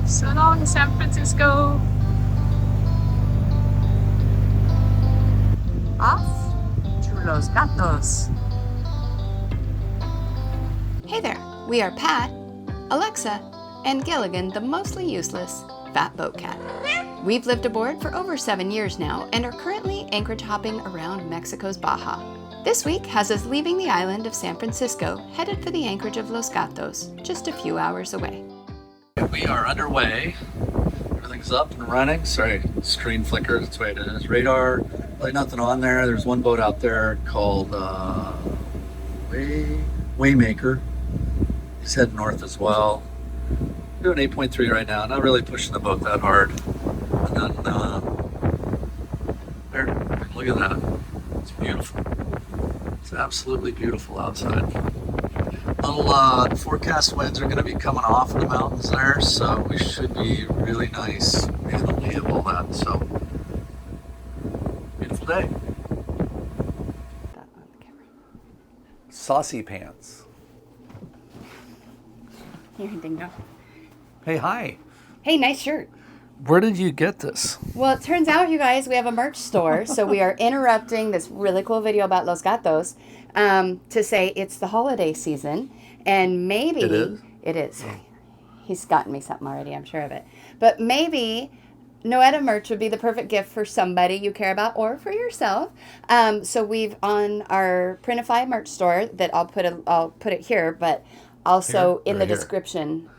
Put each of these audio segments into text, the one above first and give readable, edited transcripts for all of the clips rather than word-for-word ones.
So long, San Francisco. Off to Los Gatos. Hey there, we are Pat, Alexa, and Gilligan, the mostly useless fat boat cat. We've lived aboard for over 7 years now and are currently Anchorage hopping around Mexico's Baja. This week has us leaving the island of San Francisco, headed for the anchorage of Los Gatos, just a few hours away. We are underway. Everything's up and running. Sorry, screen flickers. That's the way it is. Radar, like nothing on there. There's one boat out there called Waymaker. He's heading north as well. Doing 8.3 right now. Not really pushing the boat that hard. And then, there, look at that. It's beautiful. It's absolutely beautiful outside. The forecast winds are going to be coming off the mountains there, so we should be really nice in the lee of all that. So, beautiful day. Saucy pants. Here, Dingo. Hey, hi. Hey, nice shirt. Where did you get this? Well, it turns out, you guys, we have a merch store, so we are interrupting this really cool video about Los Gatos to say it's the holiday season, and maybe... It is? It is. Oh. He's gotten me something already, I'm sure of it. But maybe Noeta merch would be the perfect gift for somebody you care about or for yourself. So we've on our Printify merch store that I'll put it here, but also in the description.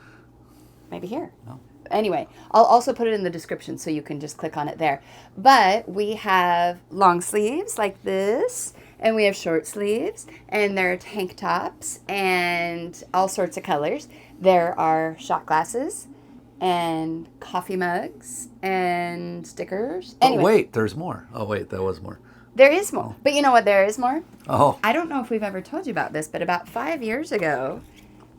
Maybe here. No. Anyway, I'll also put it in the description so you can just click on it there. But we have long sleeves like this, and we have short sleeves, and there are tank tops and all sorts of colors. There are shot glasses and coffee mugs and stickers. Anyway, wait, there's more. Oh, wait, that was more. There is more. But you know what? There is more. Oh. I don't know if we've ever told you about this, but about 5 years ago,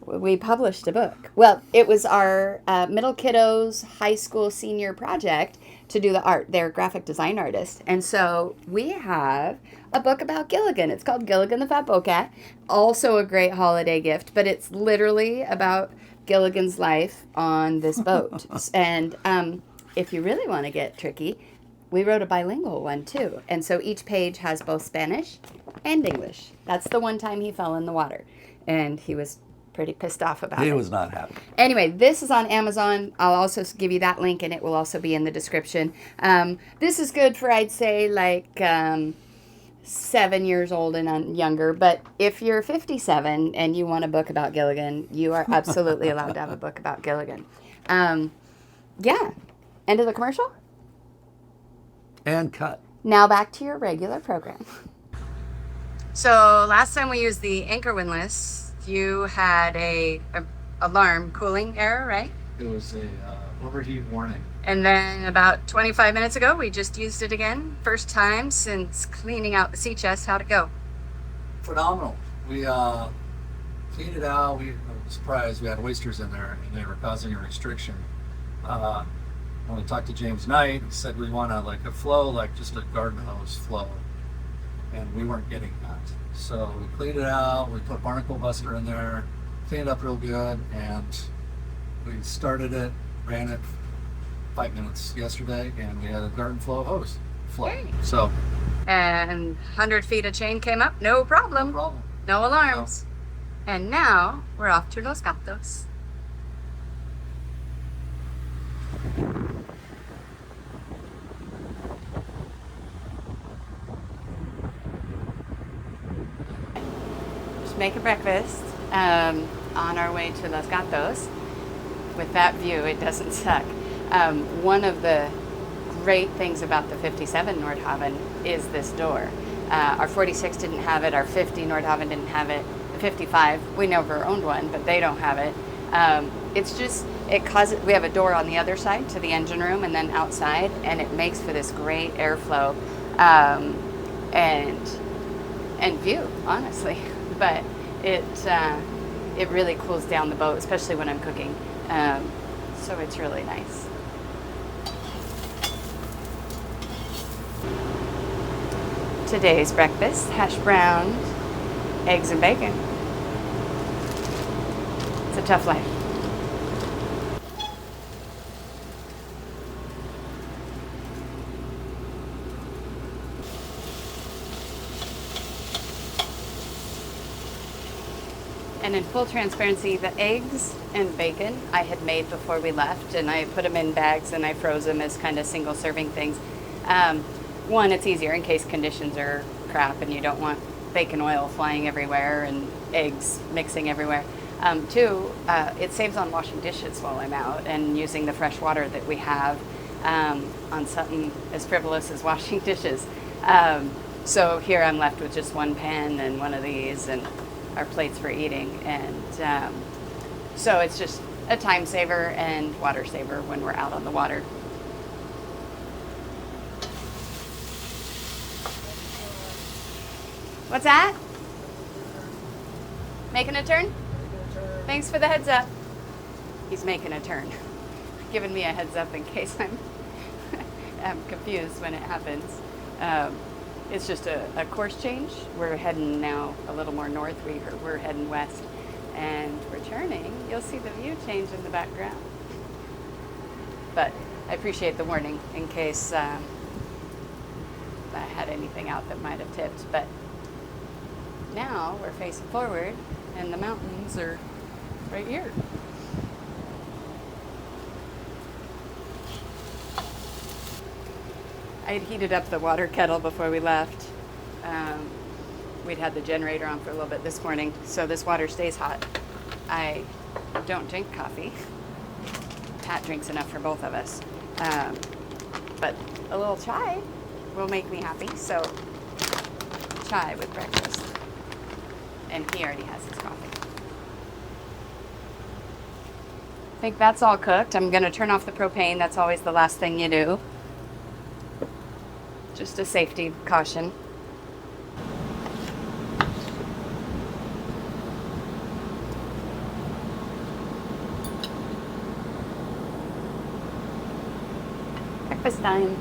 we published a book. Well, it was our middle kiddos, high school senior project to do the art. They're graphic design artists. And so we have a book about Gilligan. It's called Gilligan the Fat Boat Cat. Also a great holiday gift, but it's literally about Gilligan's life on this boat. And if you really want to get tricky, we wrote a bilingual one too. And so each page has both Spanish and English. That's the one time he fell in the water. And he was pretty pissed off about it. He was not happy. Anyway, this is on Amazon. I'll also give you that link, and it will also be in the description. This is good for, I'd say, like 7 years old and younger. But if you're 57 and you want a book about Gilligan, you are absolutely allowed to have a book about Gilligan. Yeah. End of the commercial? And cut. Now back to your regular program. So last time we used the anchor windlass, you had a alarm cooling error, right? It was a overheat warning. And then about 25 minutes ago, we just used it again. First time since cleaning out the sea chest. How'd it go? Phenomenal. We cleaned it out. We were surprised we had oysters in there, and they were causing a restriction. When we talked to James Knight, he said we want a flow, like just a garden hose flow, and we weren't getting that. So we cleaned it out, we put barnacle buster in there, cleaned it up real good, and we started it, ran it 5 minutes yesterday, and we had a garden flow hose flow. Yay. So. And 100 feet of chain came up, no problem. No problem. No alarms. No. And now we're off to Los Gatos. Making breakfast on our way to Los Gatos. With that view, it doesn't suck. One of the great things about the 57 Nordhavn is this door. Our 46 didn't have it, our 50 Nordhavn didn't have it, the 55, we never owned one, but they don't have it. It's just, we have a door on the other side to the engine room and then outside, and it makes for this great airflow and view, honestly. But it really cools down the boat, especially when I'm cooking. So it's really nice. Today's breakfast, hash browns, eggs and bacon. It's a tough life. And in full transparency, the eggs and bacon I had made before we left, and I put them in bags and I froze them as kind of single serving things. One, it's easier in case conditions are crap and you don't want bacon oil flying everywhere and eggs mixing everywhere. Two, it saves on washing dishes while I'm out and using the fresh water that we have on something as frivolous as washing dishes. So here I'm left with just one pan and one of these and our plates for eating. And so it's just a time saver and water saver when we're out on the water. What's that? Making a turn? Thanks for the heads up. He's making a turn. Giving me a heads up in case I'm confused when it happens. It's just a course change. We're heading now a little more north. We're heading west and we're turning. You'll see the view change in the background. But I appreciate the warning in case I had anything out that might have tipped. But now we're facing forward and the mountains are right here. I had heated up the water kettle before we left. We'd had the generator on for a little bit this morning, so this water stays hot. I don't drink coffee. Pat drinks enough for both of us. But a little chai will make me happy, so chai with breakfast. And he already has his coffee. I think that's all cooked. I'm going to turn off the propane. That's always the last thing you do. Just a safety caution. Breakfast time.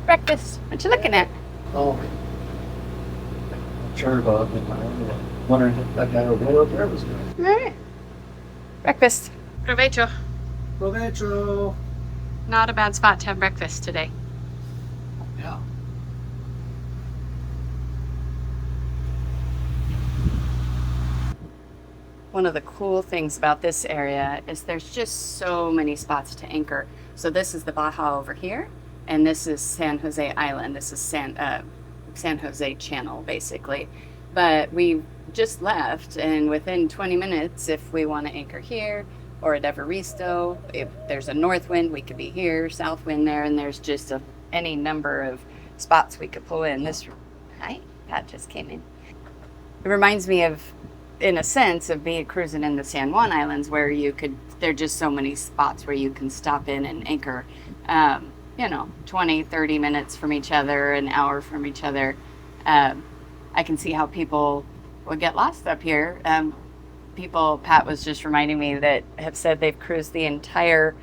Breakfast. What you looking at? Oh, cherry bug in my own. Wondering if that guy over there was good. All right. Breakfast. Provecho. Provecho. Not a bad spot to have breakfast today. Yeah. One of the cool things about this area is there's just so many spots to anchor. So this is the Baja over here, and this is San Jose Island. This is San Jose Channel, basically. But we just left, and within 20 minutes, if we want to anchor here or at Evaristo, if there's a north wind, we could be here, south wind there, and there's just any number of spots we could pull in. Hi, Pat just came in. It reminds me of, in a sense, of being cruising in the San Juan Islands, where there are just so many spots where you can stop in and anchor, 20, 30 minutes from each other, an hour from each other. I can see how people would get lost up here. Pat was just reminding me, that have said they've cruised the entire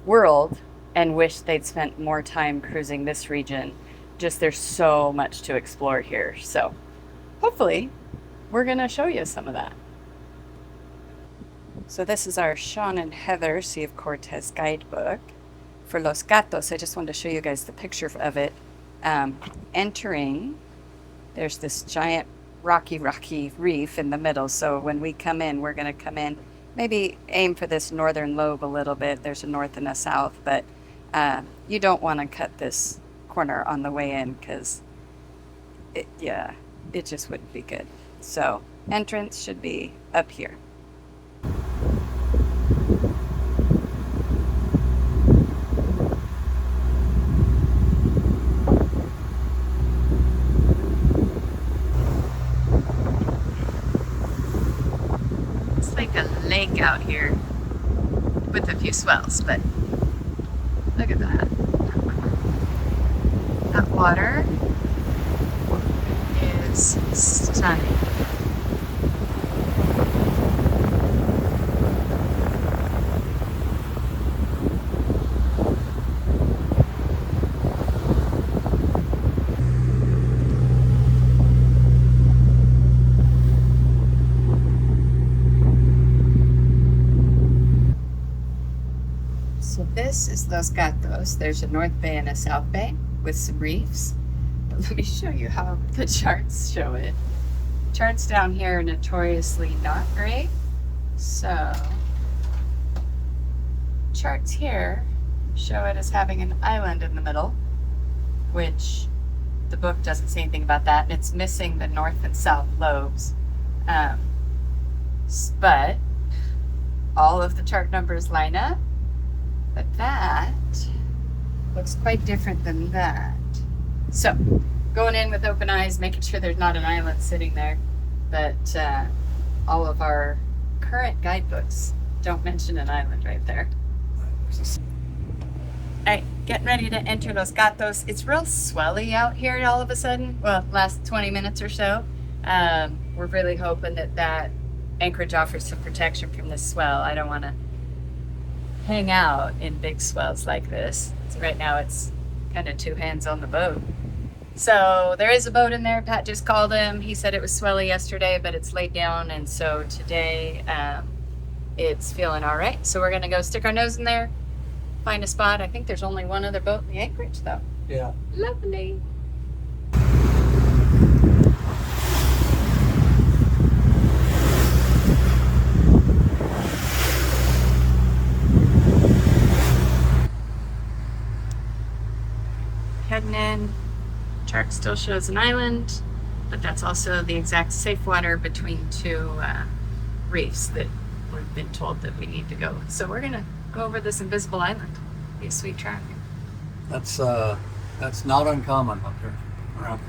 world and wish they'd spent more time cruising this region. Just there's so much to explore here. So hopefully we're going to show you some of that. So this is our Sean and Heather Sea of Cortez guidebook for Los Gatos. I just wanted to show you guys the picture of it. Entering, there's this giant rocky reef in the middle. So when we come in, we're going to come in, maybe aim for this northern lobe a little bit. There's a north and a south, but you don't want to cut this corner on the way in, because it just wouldn't be good. So entrance should be up here. It's like a lake out here with a few swells, but look at that. That water is stunning. So this is Los Gatos. There's a north bay and a south bay with some reefs. let me show you how the charts show it. Charts down here are notoriously not great. So, charts here show it as having an island in the middle, which the book doesn't say anything about that, and it's missing the north and south lobes. But all of the chart numbers line up, but that looks quite different than that. So, going in with open eyes, making sure there's not an island sitting there, but all of our current guidebooks don't mention an island right there. Alright, getting ready to enter Los Gatos. It's real swelly out here all of a sudden. Well, last 20 minutes or so. We're really hoping that Anchorage offers some protection from this swell. I don't want to hang out in big swells like this. So right now it's kind of two hands on the boat. So there is a boat in there. Pat just called him. He said it was swelly yesterday, but it's laid down. And so today it's feeling all right. So we're going to go stick our nose in there, find a spot. I think there's only one other boat in the Anchorage, though. Yeah. Lovely. Heading in. Chart still shows an island, but that's also the exact safe water between two reefs that we've been told that we need to go. So we're gonna go over this invisible island. Be a sweet track. That's not uncommon up here, around here.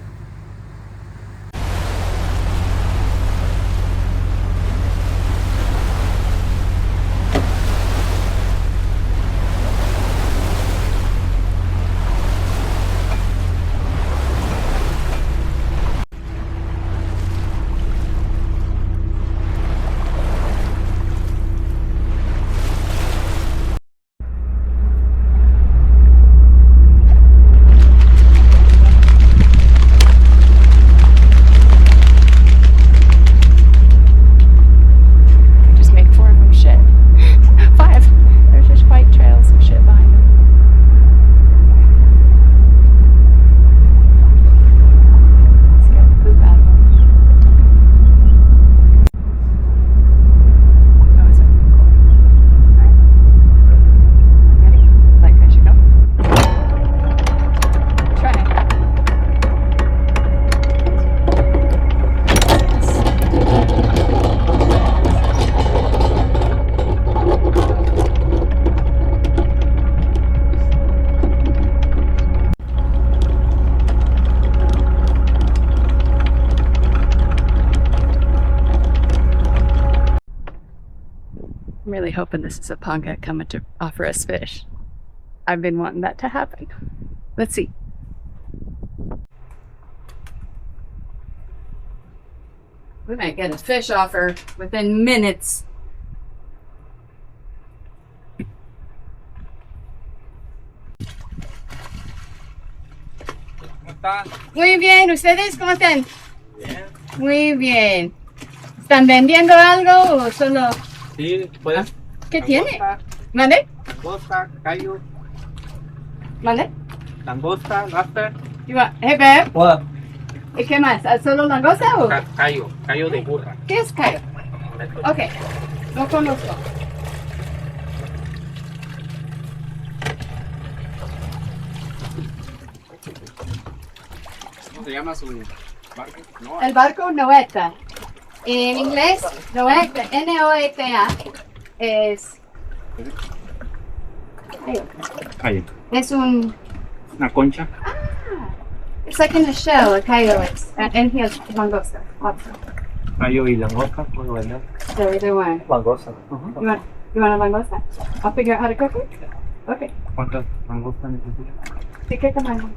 I'm really hoping this is a panga coming to offer us fish. I've been wanting that to happen. Let's see. We might get a fish offer within minutes. Muy bien, ¿ustedes cómo están? Bien. Muy bien. ¿Están vendiendo algo o solo...? Sí, puedes. ¿Qué tiene? ¿Mande? Langosta, callo, ¿Mande? langosta, lobster. Hey, babe. What? ¿Y qué más? ¿Solo langosta o...? Callo de burra. ¿Qué es callo? Ok, no conozco. ¿Cómo se llama su barco? No. El barco Noeta. En inglés, Noeta, N-O-E-T-A, es... Callo. Es un... Una concha. It's like in a shell, a callo is. And here's langosta. Lobster. Callo y langosta, puedo vender. So either one. Langosta. You want a langosta? I'll figure out how to cook it. Okay. ¿Cuántas langostas necesitas? ¿Sí qué tamaño?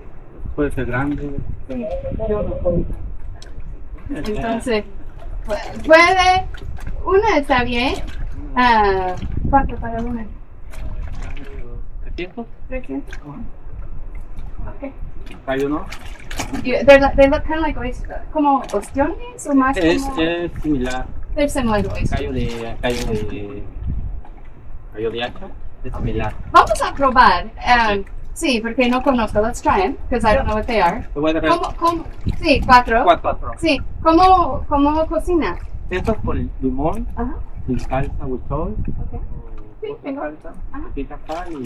Puede ser grande. Sí, yo no puedo. Entonces, puede... Una está bien. ¿Cuánto para una? 300. 300. Okay. Callo no. They look kind of like oyster, como ostiones o más Es como... similar. They're similar to oyster. Callo de hacha. Es similar. Vamos a probar. Sí, porque no conozco. Let's try them, because I don't know what they are. Te voy a dar ¿Cómo? Sí, 4. cuatro. Sí, ¿cómo cocina? Estos con limón Ajá. y salsa huichol. Okay. Sí, Otra tengo. salsa, Ajá. poquita sal y...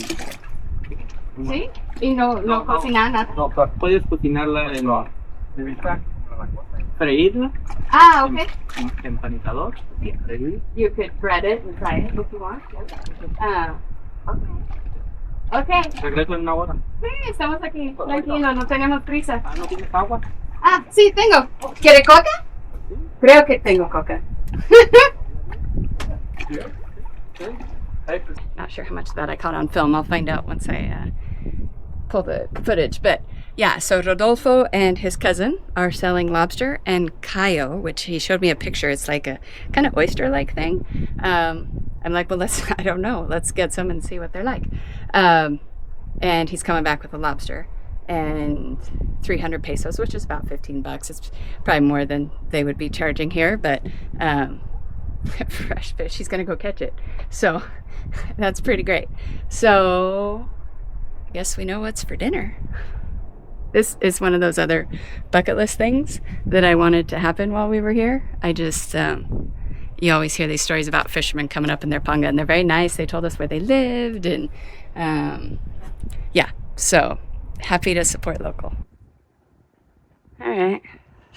¿Sí? Y no cocina nada. No, pero puedes cocinarla en freírla Ah, okay. en empanizador. Sí. Freír. You could bread it and fry it if you want. Okay. Regreso en una hora. Sí, estamos aquí, tranquilo, no tenemos prisa. Ah, ¿no tienes agua? Ah, sí, tengo. ¿Quiere coca? Creo que tengo coca. Not sure how much of that I caught on film. I'll find out once I pull the footage. But yeah, so Rodolfo and his cousin are selling lobster and cayo, which he showed me a picture. It's like a kind of oyster-like thing. I'm like, well, I don't know. Let's get some and see what they're like. And he's coming back with a lobster and 300 pesos, which is about $15. It's probably more than they would be charging here, but fresh fish. He's going to go catch it. So that's pretty great. So I guess we know what's for dinner. This is one of those other bucket list things that I wanted to happen while we were here. I just, you always hear these stories about fishermen coming up in their panga, and they're very nice. They told us where they lived, and yeah, so happy to support local. All right,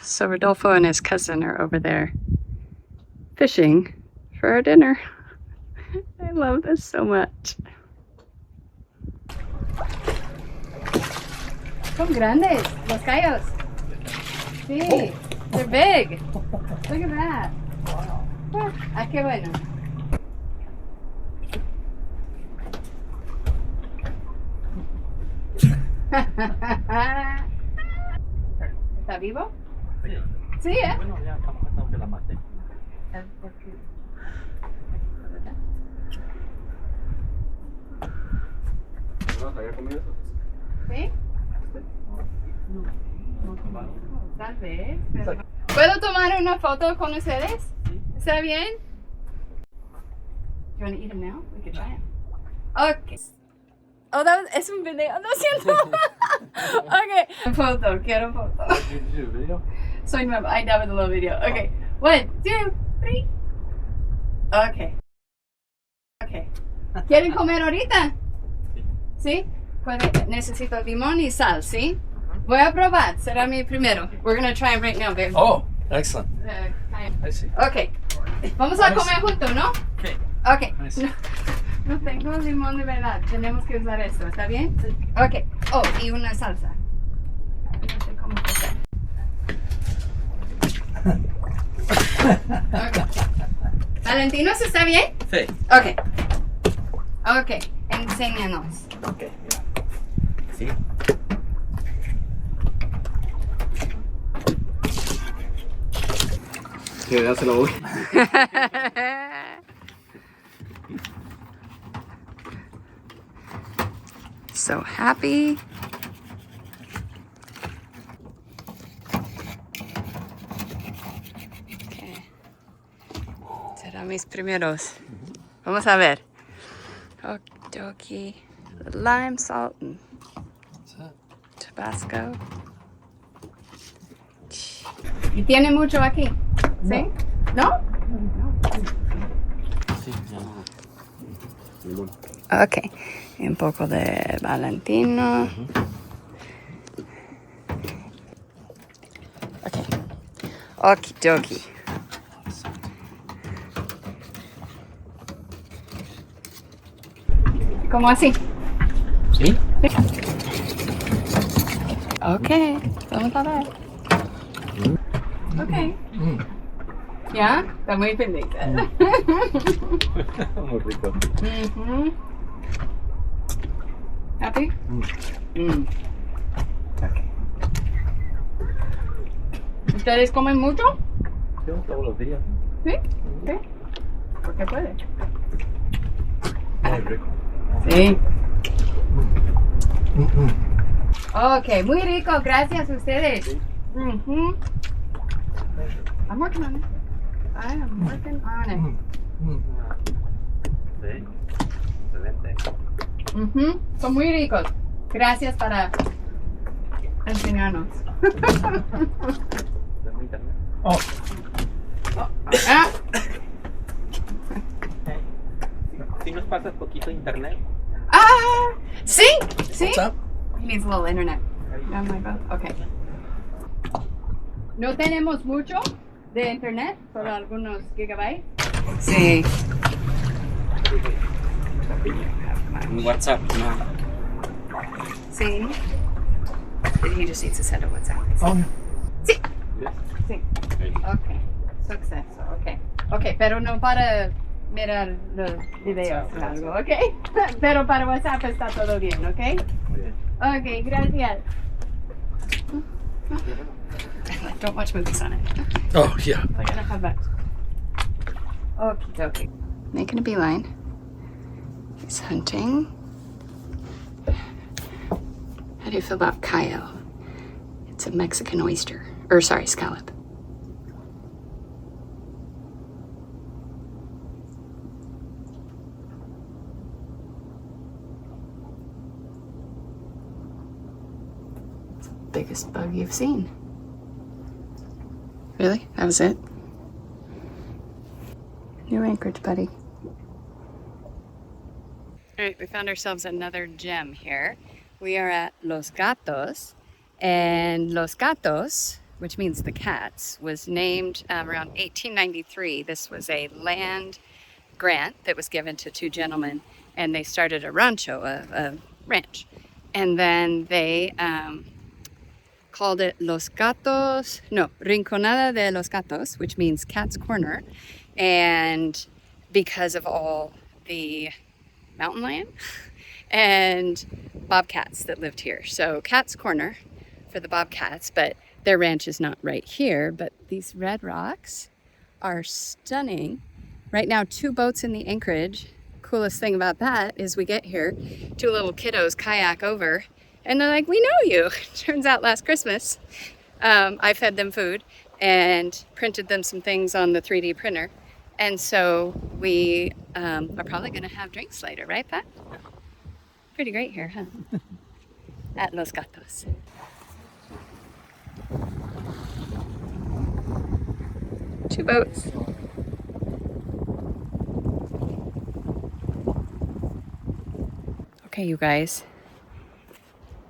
so Rodolfo and his cousin are over there fishing for our dinner. I love this so much. Son grandes, los callos. Sí, they're big. Look at that. Ah, qué bueno. ¿Está vivo? Sí, ¿eh? Bueno, ya estamos haciendo que la maté. ¿Había comido eso? ¿Sí? Tal vez. Pero... ¿Puedo tomar una foto con ustedes? ¿Está bien? You want to eat them now? We could try them. Okay. Oh, es un video. Lo siento. Okay. Foto. Quiero foto. Did you do a video? Soy nueva. I never do a video. Okay. 1, 2, 3. Okay. Okay. ¿Quieren comer ahorita? ¿Sí? Necesito limón y sal, ¿sí? Voy a probar. Será mi primero. We're going to try them right now, babe. Oh, excellent. I see. Okay. Vamos a comer juntos, ¿no? Okay. Okay. Nice. No tengo limón de verdad. Tenemos que usar esto. ¿Está bien? Okay. Oh, y una salsa. No sé cómo hacer. Okay. ¿Valentinos está bien? Sí. Okay. Okay. Enséñanos. Okay. Sí. Que ya se lo voy. So happy. Okay. Serán mis primeros. Vamos a ver. Okie lime, salt, and Tabasco. ¿Y tiene mucho aquí? ¿Sí? ¿No? Sí, limón. Ok. Y un poco de Valentino. Ok. Okidoki. ¿Cómo así? ¿Sí? Ok. Vamos a ver. Ok. ¿Ya? Está muy feliz. Muy rico. ¿Happy? Okay. ¿Ustedes comen mucho? Sí, todos los días. ¿Sí? ¿Sí? ¿Por qué puede? Muy rico. Sí. Ok, muy rico. Gracias a ustedes. I'm working on it. I am working on it. Sí, excelente. Son muy ricos. Gracias para enseñarnos. Oh, Ah, Si nos pasas poquito internet. ah, sí, sí. what's up? He needs a little internet. Oh my God. Okay. No tenemos mucho de internet, solo algunos gigabytes. Sí. WhatsApp, no. Sí. He just needs to send a WhatsApp. Oh, Sí. Sí. Okay. Suceso. Okay. Okay, pero no para mirar los videos o algo, okay? Pero para WhatsApp está todo bien, okay? Okay, gracias. Don't watch movies on it. oh yeah. I gotta have that. Okie dokie. Making a beeline. He's hunting. How do you feel about Cayo? It's a Mexican oyster. Or sorry, scallop. It's the biggest bug you've seen. Really? That was it? New Anchorage, buddy. All right, we found ourselves another gem here. We are at Los Gatos, and Los Gatos, which means the cats, was named around 1893. This was a land grant that was given to two gentlemen, and they started a rancho, a ranch. And then they called it Rinconada de los Gatos, which means Cat's Corner. And because of all the mountain lion and bobcats that lived here. So Cat's Corner for the bobcats, but their ranch is not right here. But these red rocks are stunning. Right now, 2 boats in the Anchorage. Coolest thing about that is we get here, 2 little kiddos kayak over, and they're like, we know you. Turns out last Christmas, I fed them food and printed them some things on the 3D printer. And so we are probably going to have drinks later, right, Pat? Pretty great here, huh? At Los Gatos. Two boats. Okay, you guys.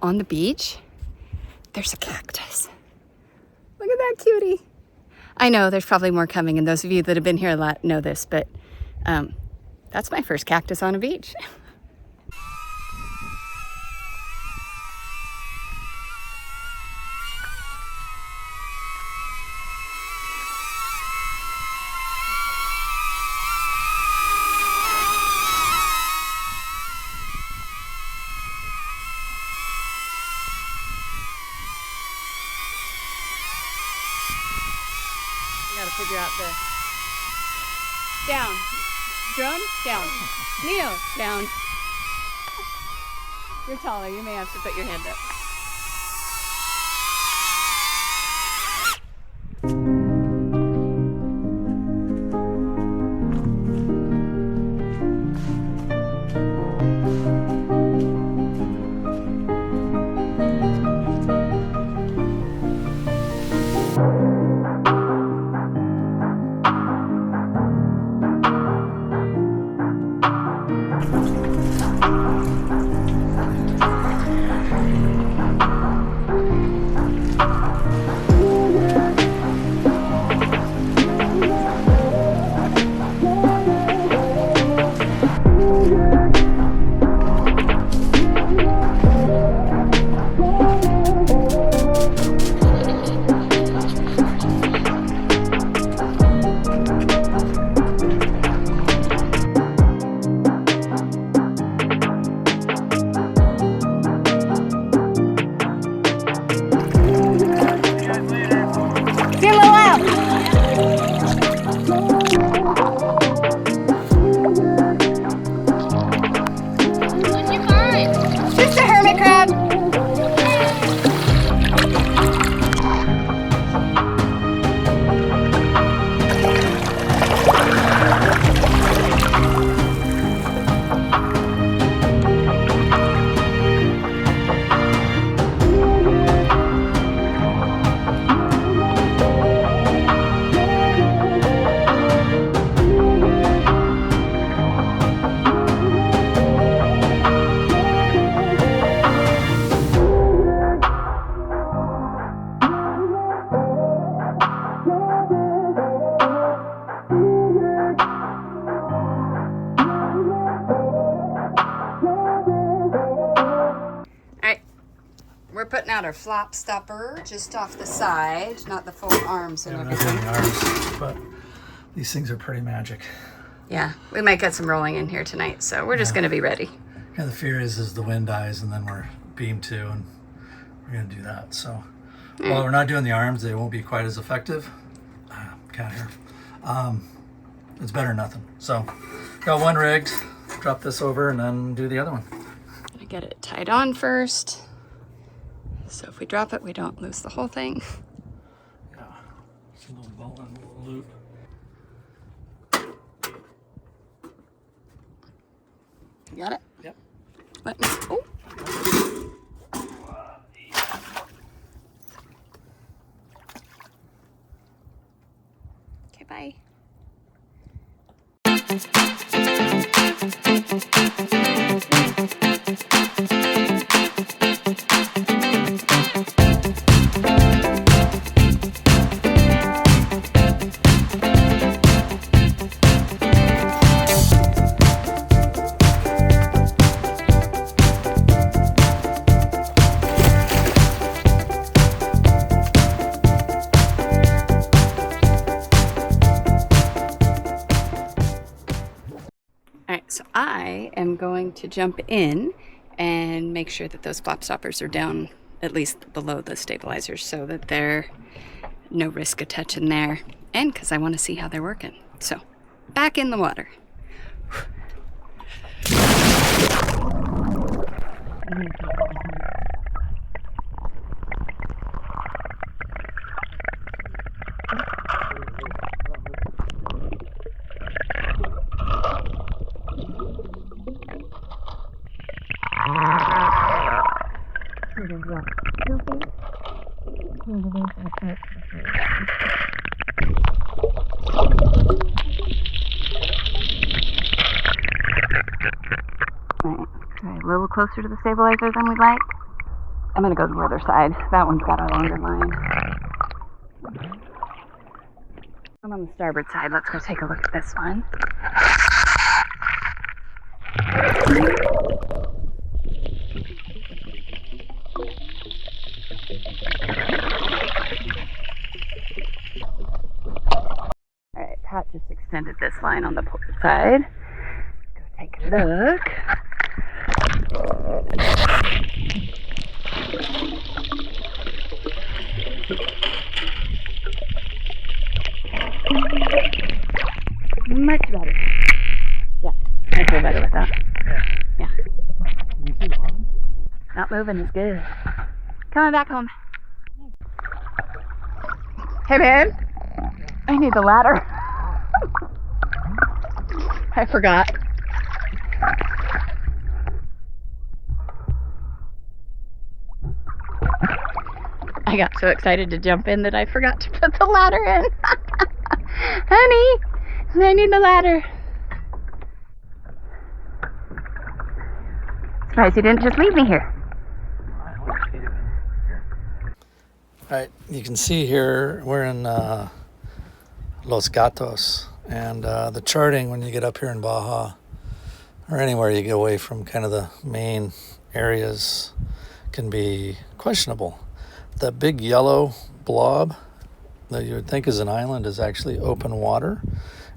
On the beach, there's a cactus. Look at that cutie. I know there's probably more coming, and those of you that have been here a lot know this, but that's my first cactus on a beach. Gotta figure out the down. Drone? Down. Neo, down. You're taller, you may have to put your hand up. We're putting out our flop stopper just off the side, not the full arms and Yeah, not everything. doing ours, but these things are pretty magic. Yeah, we might get some rolling in here tonight, so we're just going to be ready. Yeah, the fear is the wind dies and then we're beam to, and we're going to do that. So while we're not doing the arms, they won't be quite as effective. Cat here. It's better than nothing. So got one rigged, drop this over and then do the other one. Gonna get it tied on first. So if we drop it, we don't lose the whole thing. Yeah, it's a little ball and a little loop. You got it? Yep. Let me, oh. Okay, bye. So I am going to jump in and make sure that those flop stoppers are down at least below the stabilizers so that they're no risk of touching there, and because I want to see how they're working. So back in the water. A little closer to the stabilizer than we'd like. I'm gonna go to the other side. That one's got a longer line. I'm on the starboard side. Let's go take a look at this one. All right, Pat just extended this line on the port side. Go take a look. Much better. Yeah, I feel better with that. Yeah. Not moving is good. Coming back home. Hey, babe. I need the ladder. I forgot. I got so excited to jump in that I forgot to put the ladder in. Honey, I need the ladder. Surprised you didn't just leave me here. All right, you can see here we're in Los Gatos, and the charting when you get up here in Baja, or anywhere you get away from kind of the main areas, can be questionable. That big yellow blob that you would think is an island is actually open water.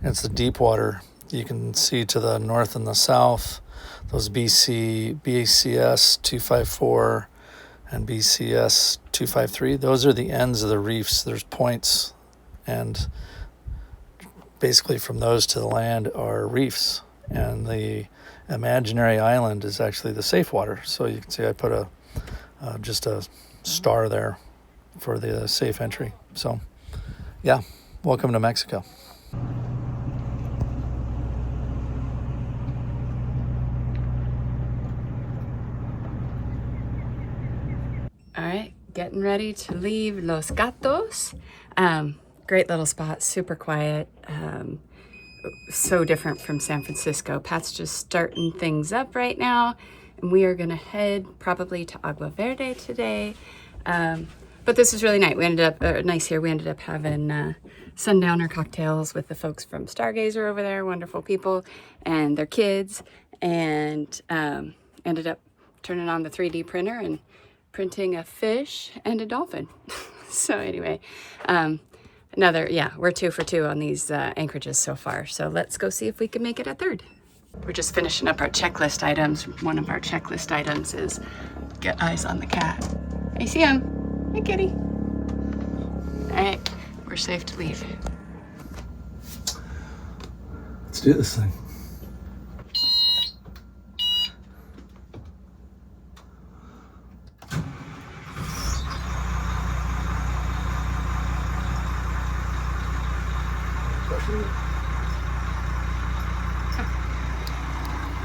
It's the deep water. You can see to the north and the south, those BCS 254 and BCS 253. Those are the ends of the reefs. There's points, and basically from those to the land are reefs. And the imaginary island is actually the safe water. So you can see I put just a star there for the safe entry. So yeah, welcome to Mexico. All right, getting ready to leave Los Gatos. Great little spot, super quiet. So different from San Francisco. Pat's just starting things up right now, and we are gonna head probably to Agua Verde today. But this was really nice. We ended up nice here. We ended up having sundowner cocktails with the folks from Stargazer over there, wonderful people, and their kids, and ended up turning on the 3D printer and printing a fish and a dolphin. So anyway, we're 2 for 2 on these anchorages so far. So let's go see if we can make it a third. We're just finishing up our checklist items. One of our checklist items is get eyes on the cat. I see him. Hey, kitty. All right, we're safe to leave. Let's do this thing.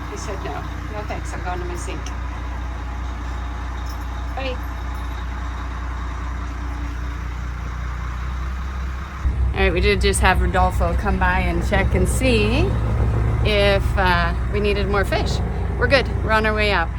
He said no. No thanks, I'm going to my sink. Bye. All right, we did just have Rodolfo come by and check and see if we needed more fish. We're good, we're on our way out.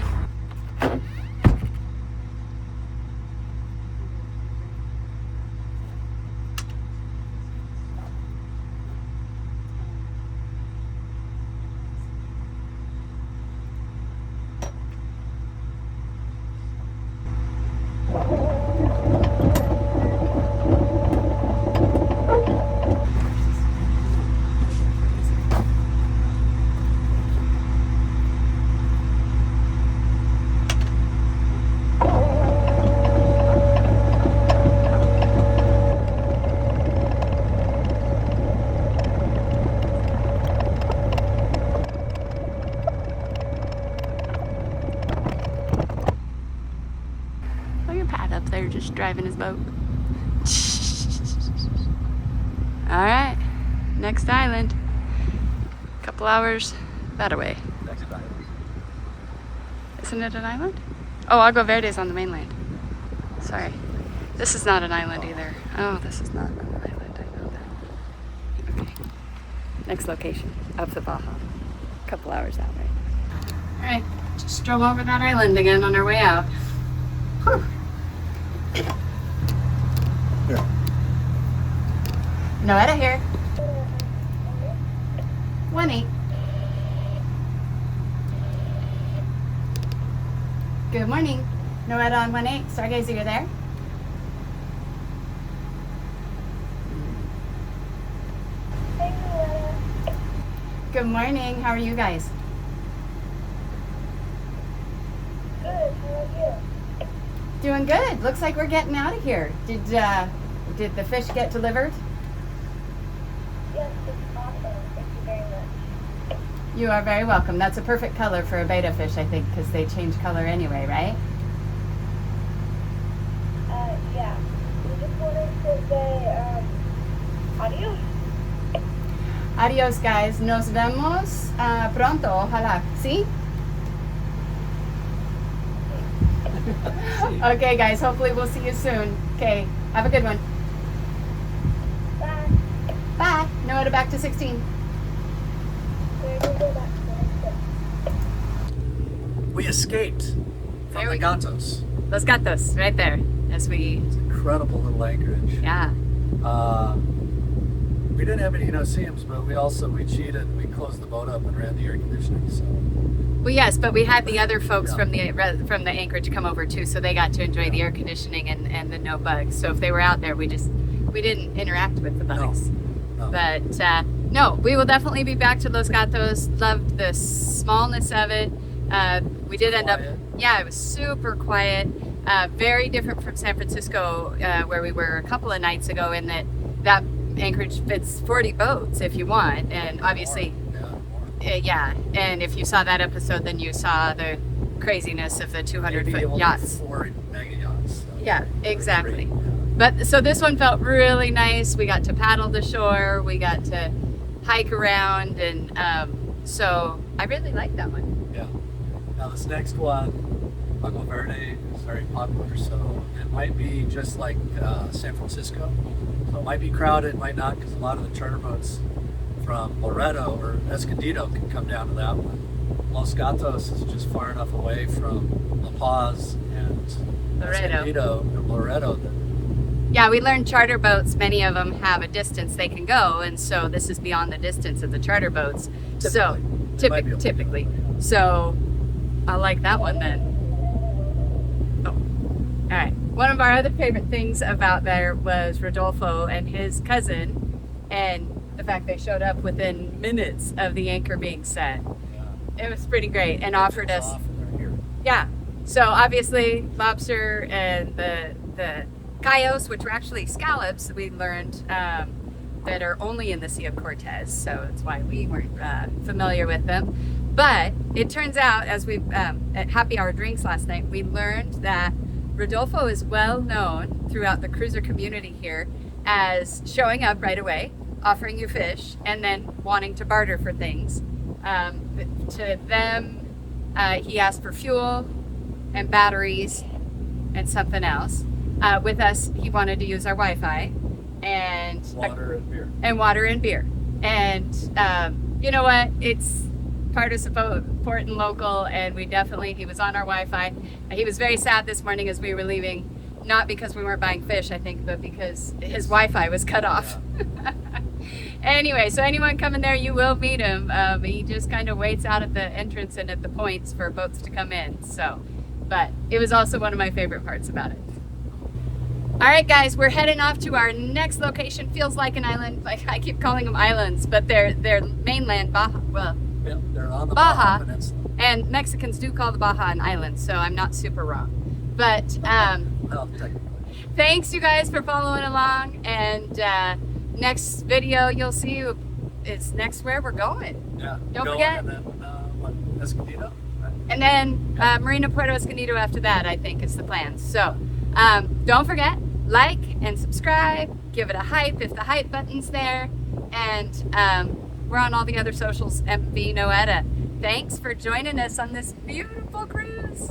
Just driving his boat. All right, next island. Couple hours that away. Next island. Isn't it an island? Oh, Agua Verde's on the mainland. Sorry, this is not an island either. Oh, this is not an island. I know that. Okay. Next location of the Baja. Couple hours that way. All right, just drove over that island again on our way out. Whew. Here. Noeta here. 1-8. Good morning. Noeta on 1-8. Stargazer, you're there? Good morning. How are you guys? Good. How are you? Doing good. Looks like we're getting out of here. Did the fish get delivered? Yes, it's awesome. Thank you very much. You are very welcome. That's a perfect color for a betta fish, I think, because they change color anyway, right? Yeah. We just wanted to say, adios. Adios, guys. Nos vemos pronto. Ojalá. ¿Sí? Okay, guys. Hopefully we'll see you soon. Okay. Have a good one. Bye. Bye. Noeta back to 16. We're going to go back to We escaped from There the we go. Gatos. Los Gatos, right there. As we, Incredible little anchorage. yeah. We didn't have any no-seams, but we cheated. We closed the boat up and ran the air conditioning. So Well, yes, but we had the other folks Yeah. from the Anchorage come over too, so they got to enjoy the air conditioning and the no bugs. So if they were out there, we didn't interact with the bugs. no. But no, we will definitely be back to Los Gatos. Loved the smallness of it. We did end up, Quiet. yeah, it was super quiet. Very different from San Francisco, where we were a couple of nights ago, in that Anchorage fits 40 boats if you want, and obviously. Yeah, more. Yeah, and if you saw that episode, then you saw the craziness of the 200-foot Maybe yachts. 4 mega yachts. So Yeah, exactly. great. But so this one felt really nice. We got to paddle the shore, we got to hike around, and so I really liked that one. Yeah. Now this next one, Agua Verde, is very popular, so it might be just like San Francisco. So it might be crowded, might not, because a lot of the charter boats from Loreto or Escondido can come down to that one. Los Gatos is just far enough away from La Paz and Loreto. Escondido and Loreto that Yeah, we learned charter boats, many of them have a distance they can go, and so this is beyond the distance of the charter boats. So, They might be able to do typically. it, So, I like that one then. Oh, all right. One of our other favorite things about there was Rodolfo and his cousin, and the fact they showed up within minutes of the anchor being set. Yeah. It was pretty great, and offered us, Off and they're here. yeah. So obviously, lobster and the cayos, which were actually scallops, we learned that are only in the Sea of Cortez. So that's why we weren't familiar with them. But it turns out, as we at happy hour drinks last night, we learned that Rodolfo is well known throughout the cruiser community here as showing up right away, offering you fish, and then wanting to barter for things. To them, he asked for fuel and batteries and something else. With us, he wanted to use our Wi-Fi and Water and beer. water and beer. And you know what? It's part of support and local, and he was on our Wi-Fi. He was very sad this morning as we were leaving, not because we weren't buying fish, I think, but because his Wi-Fi was cut off. Anyway, so anyone coming there, you will meet him. He just kind of waits out at the entrance and at the points for boats to come in. So, but it was also one of my favorite parts about it. All right, guys, we're heading off to our next location. Feels like an island. Like I keep calling them islands, but they're mainland Baja. Well, Yeah, they're on the Baja. Peninsula. and Mexicans do call the Baja an island, so I'm not super wrong. But Well, technically. thanks, you guys, for following along. And next video you'll see is next where we're going. Yeah. Don't Going forget. And then, what, Escondido? Right? And then Marina Puerto Escondido after that, I think, is the plan. So don't forget, like and subscribe, give it a hype if the hype button's there. And we're on all the other socials, MV Noeta. Thanks for joining us on this beautiful cruise.